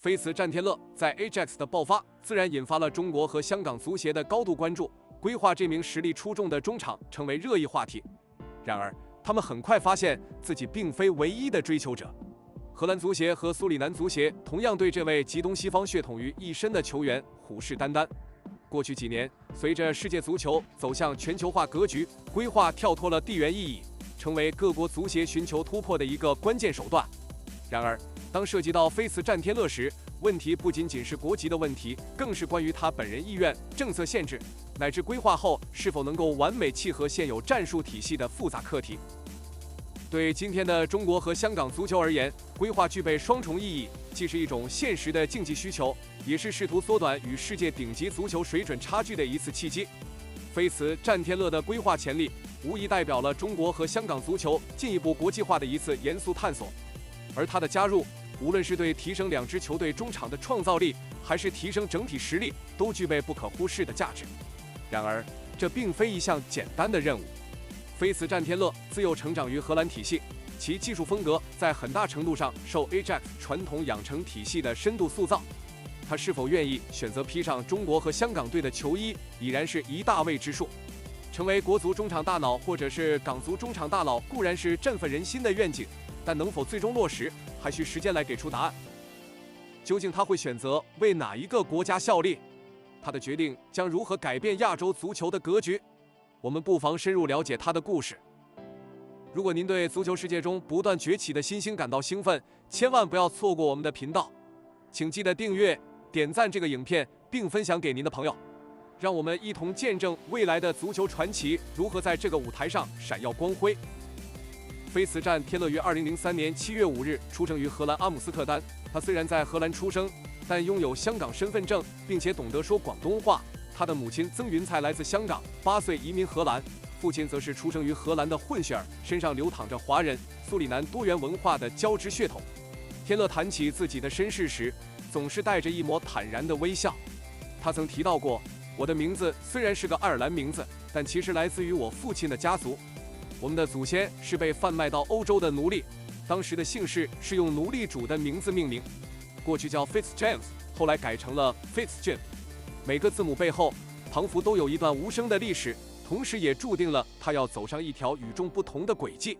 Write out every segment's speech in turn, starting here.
菲茨战天乐在 Ajax 的爆发，自然引发了中国和香港足协的高度关注，规划这名实力出众的中场成为热议话题。然而，他们很快发现自己并非唯一的追求者。荷兰足协和苏里南足协同样对这位集东西方血统于一身的球员虎视眈眈。过去几年，随着世界足球走向全球化格局，规划跳脱了地缘意义，成为各国足协寻求突破的一个关键手段。然而，当涉及到菲茨战天乐时，问题不仅仅是国籍的问题，更是关于他本人意愿、政策限制，乃至规划后是否能够完美契合现有战术体系的复杂课题。对今天的中国和香港足球而言，规划具备双重意义，既是一种现实的竞技需求，也是试图缩短与世界顶级足球水准差距的一次契机。菲茨战天乐的规划潜力，无疑代表了中国和香港足球进一步国际化的一次严肃探索。而他的加入，无论是对提升两支球队中场的创造力，还是提升整体实力，都具备不可忽视的价值。然而，这并非一项简单的任务。菲茨战天乐自幼成长于荷兰体系，其技术风格在很大程度上受 Ajax 传统养成体系的深度塑造。他是否愿意选择披上中国和香港队的球衣，已然是一大未知数。成为国足中场大脑，或者是港足中场大佬，固然是振奋人心的愿景，但能否最终落实，还需时间来给出答案。究竟他会选择为哪一个国家效力？他的决定将如何改变亚洲足球的格局？我们不妨深入了解他的故事。如果您对足球世界中不断崛起的新星感到兴奋，千万不要错过我们的频道，请记得订阅、点赞这个影片，并分享给您的朋友。让我们一同见证未来的足球传奇如何在这个舞台上闪耀光辉。菲茨战天乐于2003年7月5日出生于荷兰阿姆斯特丹。他虽然在荷兰出生，但拥有香港身份证，并且懂得说广东话。他的母亲曾云菜来自香港，8岁移民荷兰，父亲则是出生于荷兰的混血儿，身上流淌着华人、苏里南多元文化的交织血统。天乐谈起自己的身世时，总是带着一抹坦然的微笑。他曾提到过，我的名字虽然是个爱尔兰名字，但其实来自于我父亲的家族。我们的祖先是被贩卖到欧洲的奴隶，当时的姓氏是用奴隶主的名字命名，过去叫 Fitzjames， 后来改成了 Fitzjim。每个字母背后仿佛都有一段无声的历史，同时也注定了他要走上一条与众不同的轨迹。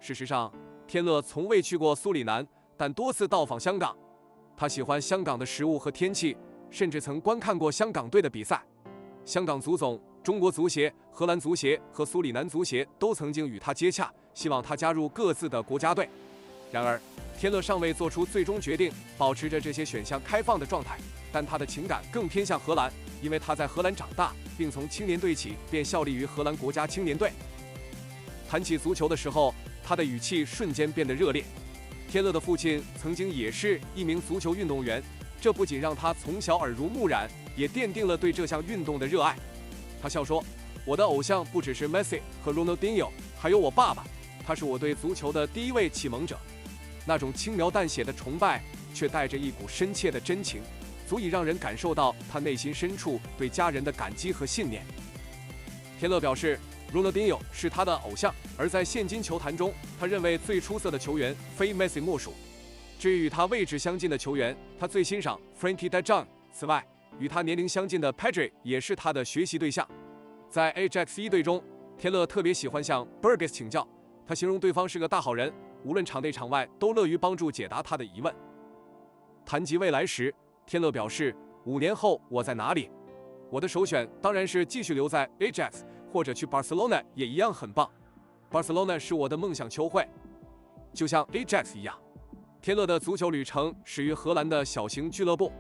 事实上，天乐从未去过苏里南，但多次到访香港。他喜欢香港的食物和天气，甚至曾观看过香港队的比赛。香港足总、中国足协、荷兰足协和苏里南足协都曾经与他接洽，希望他加入各自的国家队。然而，天乐尚未做出最终决定，保持着这些选项开放的状态。但他的情感更偏向荷兰，因为他在荷兰长大，并从青年队起便效力于荷兰国家青年队。谈起足球的时候，他的语气瞬间变得热烈。天乐的父亲曾经也是一名足球运动员，这不仅让他从小耳濡目染，也奠定了对这项运动的热爱。他笑说：“我的偶像不只是 Messi 和 Ronaldinho， 还有我爸爸，他是我对足球的第一位启蒙者。”那种轻描淡写的崇拜，却带着一股深切的真情，足以让人感受到他内心深处对家人的感激和信念。天乐表示 ，Ronaldinho 是他的偶像，而在现今球坛中，他认为最出色的球员非 Messi 莫属。至于与他位置相近的球员，他最欣赏 Frankie de Jong。此外，与他年龄相近的 Pedri 也是他的学习对象。在 Ajax 1队中，天乐特别喜欢向 Burgess 请教，他形容对方是个大好人，无论场内场外都乐于帮助解答他的疑问。谈及未来时，天乐表示：“5年后我在哪里？我的首选当然是继续留在 Ajax， 或者去 Barcelona 也一样很棒。Barcelona 是我的梦想球会，就像 Ajax 一样。”天乐的足球旅程始于荷兰的小型俱乐部，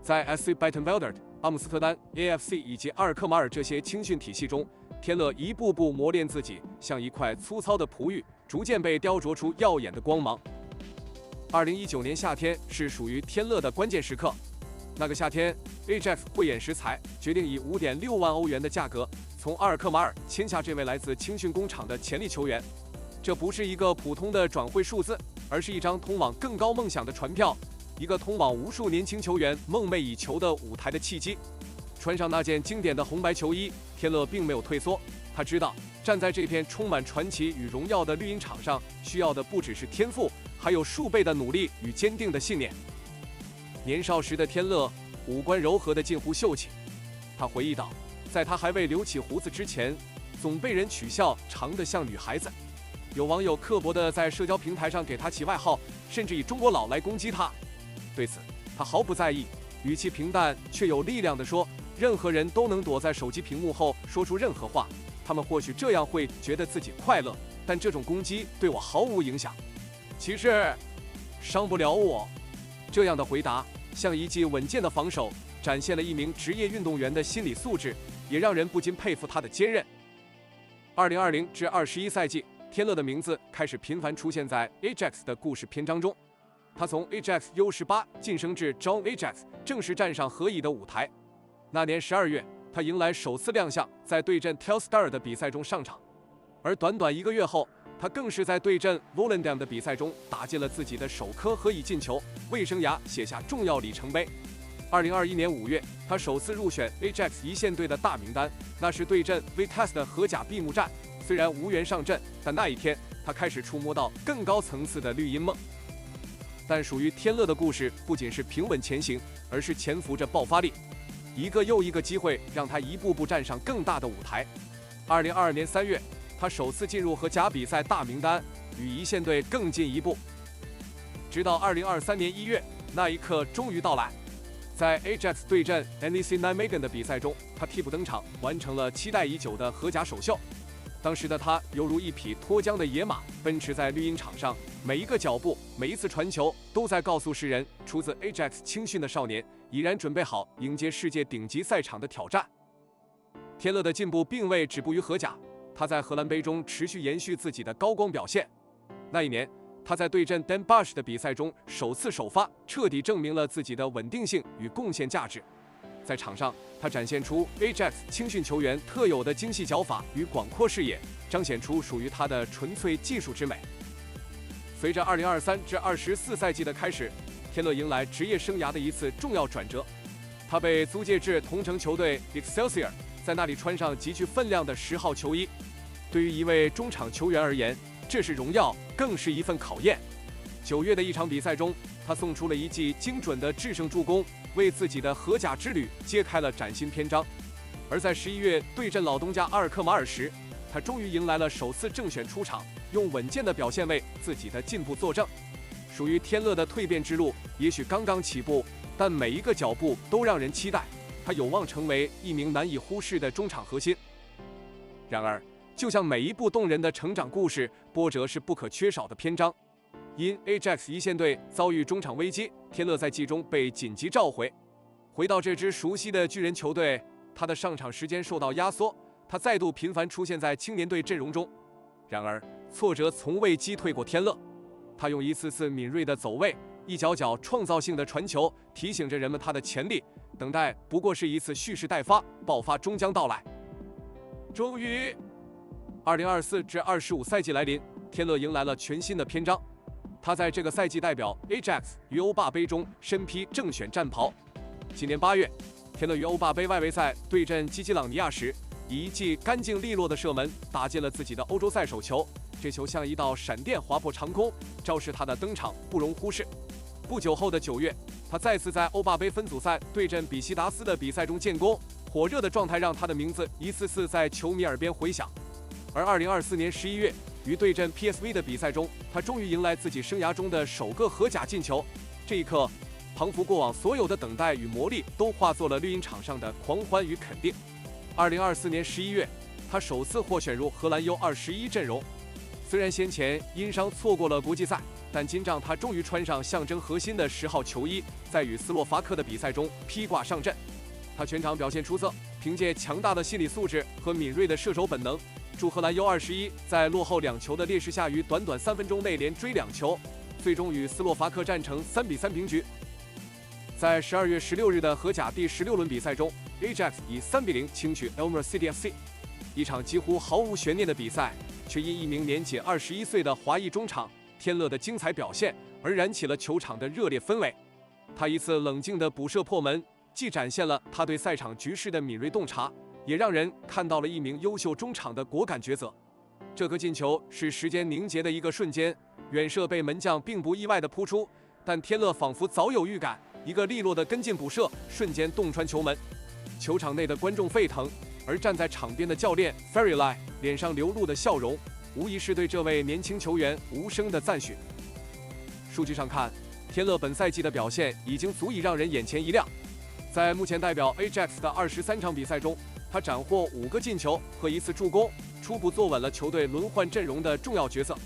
在 SC Buitenveldert、阿姆斯特丹、AFC 以及阿尔克马尔这些青训体系中，天乐一步步磨练自己，像一块粗糙的璞玉，逐渐被雕琢出耀眼的光芒。2019年夏天是属于天乐的关键时刻。那个夏天 ，Ajax 慧眼识才，决定以5.6万欧元的价格从阿尔克马尔签下这位来自青训工厂的潜力球员。这不是一个普通的转会数字，而是一张通往更高梦想的船票，一个通往无数年轻球员梦寐以求的舞台的契机。穿上那件经典的红白球衣，天乐并没有退缩。他知道，站在这片充满传奇与荣耀的绿茵场上，需要的不只是天赋，还有数倍的努力与坚定的信念。年少时的天乐五官柔和的近乎秀气。他回忆道，在他还未留起胡子之前，总被人取笑长得像女孩子。有网友刻薄地在社交平台上给他起外号，甚至以中国佬来攻击他。对此，他毫不在意，语气平淡却有力量地说，任何人都能躲在手机屏幕后说出任何话，他们或许这样会觉得自己快乐，但这种攻击对我毫无影响。其实伤不了我。这样的回答像一记稳健的防守，展现了一名职业运动员的心理素质，也让人不禁佩服他的坚韧。2020至21赛季，天乐的名字开始频繁出现在 Ajax 的故事篇章中。他从 Ajax U18 晋升至 Jong Ajax， 正式站上合乙的舞台。那年12月，他迎来首次亮相，在对阵 Telstar 的比赛中上场。而短短1个月后，他更是在对阵 Volendam 的比赛中打进了自己的首颗合乙进球，为生涯写下重要里程碑。2021年5月，他首次入选 Ajax 一线队的大名单，那是对阵 Vitesse 的荷甲闭幕战。虽然无缘上阵，但那一天他开始触摸到更高层次的绿茵梦。但属于天乐的故事不仅是平稳前行，而是潜伏着爆发力。一个又一个机会让他一步步站上更大的舞台。2022年3月，他首次进入荷甲比赛大名单，与一线队更进一步。直到2023年1月，那一刻终于到来。在 Ajax 对阵 NEC Nijmegen 的比赛中，他替补登场，完成了期待已久的荷甲首秀。当时的他犹如一匹脱缰的野马，奔驰在绿茵场上，每一个脚步，每一次传球，都在告诉世人，出自 Ajax 青训的少年已然准备好迎接世界顶级赛场的挑战。天乐的进步并未止步于荷甲，他在荷兰杯中持续延续自己的高光表现。那一年，他在对阵 Den Bosch 的比赛中首次首发，彻底证明了自己的稳定性与贡献价值。在场上，他展现出 Ajax 青训球员特有的精细脚法与广阔视野，彰显出属于他的纯粹技术之美。随着2023至24赛季的开始，天乐迎来职业生涯的一次重要转折。他被租借至同城球队 Excelsior， 在那里穿上极具分量的10号球衣。对于一位中场球员而言，这是荣耀，更是一份考验。9月的一场比赛中，他送出了一记精准的制胜助攻，为自己的荷甲之旅揭开了崭新篇章。而在11月对阵老东家阿尔克马尔时，他终于迎来了首次正选出场，用稳健的表现为自己的进步作证。属于天乐的蜕变之路也许刚刚起步，但每一个脚步都让人期待，他有望成为一名难以忽视的中场核心。然而，就像每一部动人的成长故事，波折是不可缺少的篇章。因 Ajax 一线队遭遇中场危机，天乐在季中被紧急召回。回到这支熟悉的巨人球队，他的上场时间受到压缩，他再度频繁出现在青年队阵容中。然而，挫折从未击退过天乐。他用一次次敏锐的走位，一脚脚创造性的传球，提醒着人们他的潜力。等待不过是一次蓄势待发，爆发终将到来。终于，2024至25赛季来临，天乐迎来了全新的篇章。他在这个赛季代表 Ajax 于欧霸杯中身披正选战袍。今年8月，天乐于欧霸杯外围赛对阵基基朗尼亚时，以一记干净利落的射门打进了自己的欧洲赛首球。这球像一道闪电划破长空，昭示他的登场不容忽视。不久后的9月，他再次在欧霸杯分组赛对阵比西达斯的比赛中建功，火热的状态让他的名字一次次在球迷耳边回响。而2024年11月，于对阵 PSV 的比赛中，他终于迎来自己生涯中的首个荷甲进球。这一刻，仿佛过往所有的等待与磨砺都化作了绿茵场上的狂欢与肯定。2024年11月，他首次获选入荷兰 U21 阵容。虽然先前因伤错过了国际赛，但今仗他终于穿上象征核心的10号球衣，在与斯洛伐克的比赛中披挂上阵。他全场表现出色，凭借强大的心理素质和敏锐的射手本能，助荷兰 U21 在落后2球的劣势下，于短短3分钟内连追2球，最终与斯洛伐克战成3-3平局。在12月16日的荷甲第16轮比赛中 ，Ajax 以3-0轻取 Elmer City FC， 一场几乎毫无悬念的比赛，却因一名年仅21岁的华裔中场天乐的精彩表现而燃起了球场的热烈氛围。他一次冷静的补射破门，既展现了他对赛场局势的敏锐洞察，也让人看到了一名优秀中场的果敢抉择。这颗进球是时间凝结的一个瞬间，远射被门将并不意外地扑出，但天乐仿佛早有预感，一个利落的跟进补射瞬间洞穿球门，球场内的观众沸腾，而站在场边的教练 Fairlie 脸上流露的笑容，无疑是对这位年轻球员无声的赞许。数据上看，天乐本赛季的表现已经足以让人眼前一亮。在目前代表 Ajax 的23场比赛中，他斩获5个进球和1次助攻，初步坐稳了球队轮换阵容的重要角色。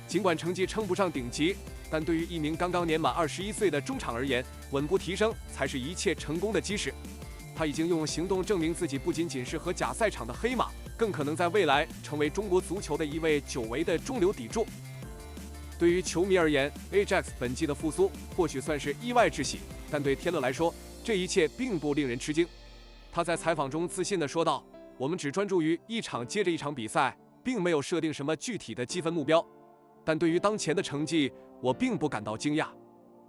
尽管成绩称不上顶级，但对于一名刚刚年满21岁的中场而言，稳步提升才是一切成功的基石。他已经用行动证明自己不仅仅是和甲赛场的黑马，更可能在未来成为中国足球的一位久违的中流砥柱。对于球迷而言 ，Ajax 本季的复苏或许算是意外之喜，但对天乐来说，这一切并不令人吃惊。他在采访中自信地说道：“我们只专注于一场接着一场比赛，并没有设定什么具体的积分目标。但对于当前的成绩，我并不感到惊讶。”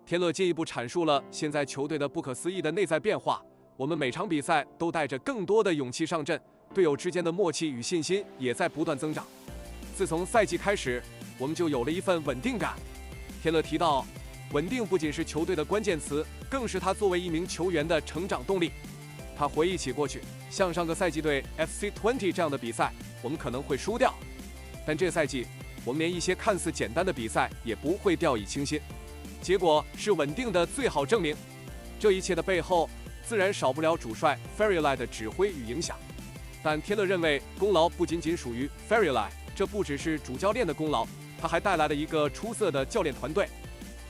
天乐进一步阐述了现在球队的不可思议的内在变化。我们每场比赛都带着更多的勇气上阵，队友之间的默契与信心也在不断增长。自从赛季开始，我们就有了一份稳定感。天乐提到，稳定不仅是球队的关键词，更是他作为一名球员的成长动力。他回忆起过去，像上个赛季对 FC20 这样的比赛，我们可能会输掉，但这赛季我们连一些看似简单的比赛也不会掉以轻心。结果是稳定的最好证明。这一切的背后，自然少不了主帅 Fairlie 的指挥与影响。但天乐认为，功劳不仅仅属于 Fairlie， 这不只是主教练的功劳，他还带来了一个出色的教练团队。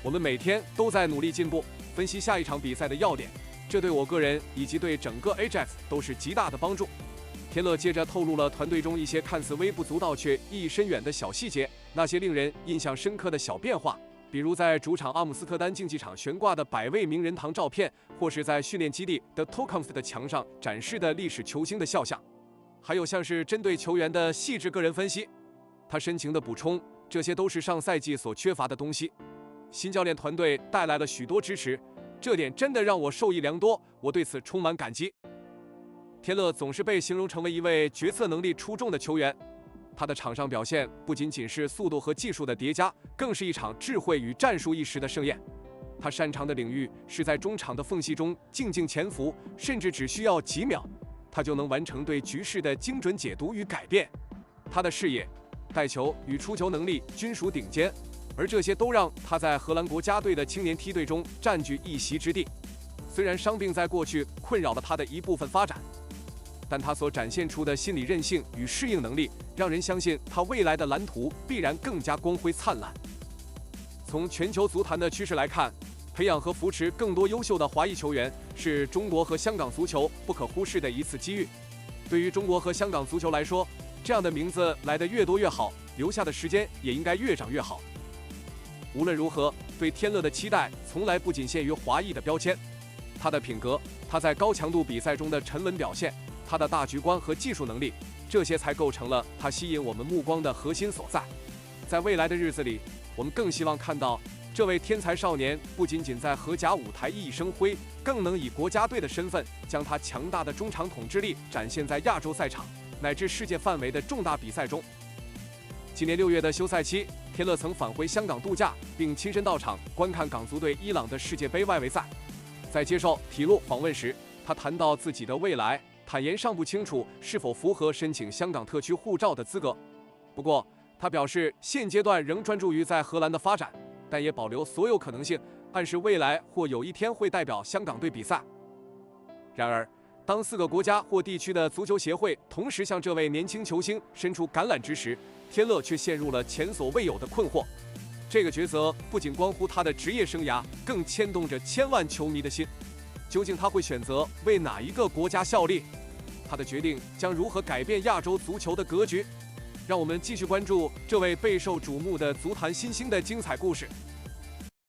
我们每天都在努力进步，分析下一场比赛的要点，这对我个人以及对整个 Ajax 都是极大的帮助。天乐接着透露了团队中一些看似微不足道却意义深远的小细节，那些令人印象深刻的小变化，比如在主场阿姆斯特丹竞技场悬挂的100位名人堂照片，或是在训练基地的 Tokamp 的墙上展示的历史球星的肖像，还有像是针对球员的细致个人分析。他深情地补充，这些都是上赛季所缺乏的东西。新教练团队带来了许多支持，这点真的让我受益良多，我对此充满感激。天乐总是被形容成为一位决策能力出众的球员，他的场上表现不仅仅是速度和技术的叠加，更是一场智慧与战术意识的盛宴。他擅长的领域是在中场的缝隙中静静潜伏，甚至只需要几秒，他就能完成对局势的精准解读与改变。他的视野、带球与出球能力均属顶尖，而这些都让他在荷兰国家队的青年梯队中占据一席之地。虽然伤病在过去困扰了他的一部分发展，但他所展现出的心理韧性与适应能力，让人相信他未来的蓝图必然更加光辉灿烂。从全球足坛的趋势来看，培养和扶持更多优秀的华裔球员，是中国和香港足球不可忽视的一次机遇。对于中国和香港足球来说，这样的名字来得越多越好，留下的时间也应该越长越好。无论如何，对天乐的期待从来不仅限于华裔的标签，他的品格，他在高强度比赛中的沉稳表现，他的大局观和技术能力，这些才构成了他吸引我们目光的核心所在。在未来的日子里，我们更希望看到这位天才少年不仅仅在荷甲舞台熠熠生辉，更能以国家队的身份将他强大的中场统治力展现在亚洲赛场乃至世界范围的重大比赛中。今年6月的休赛期，天乐曾返回香港度假，并亲身到场观看港足队伊朗的世界杯外围赛。在接受体路访问时，他谈到自己的未来，坦言尚不清楚是否符合申请香港特区护照的资格。不过，他表示现阶段仍专注于在荷兰的发展，但也保留所有可能性，暗示未来或有一天会代表香港队比赛。然而，当4个国家或地区的足球协会同时向这位年轻球星伸出橄榄枝时，天乐却陷入了前所未有的困惑。这个抉择不仅关乎他的职业生涯，更牵动着千万球迷的心。究竟他会选择为哪一个国家效力？他的决定将如何改变亚洲足球的格局？让我们继续关注这位备受瞩目的足坛新星的精彩故事。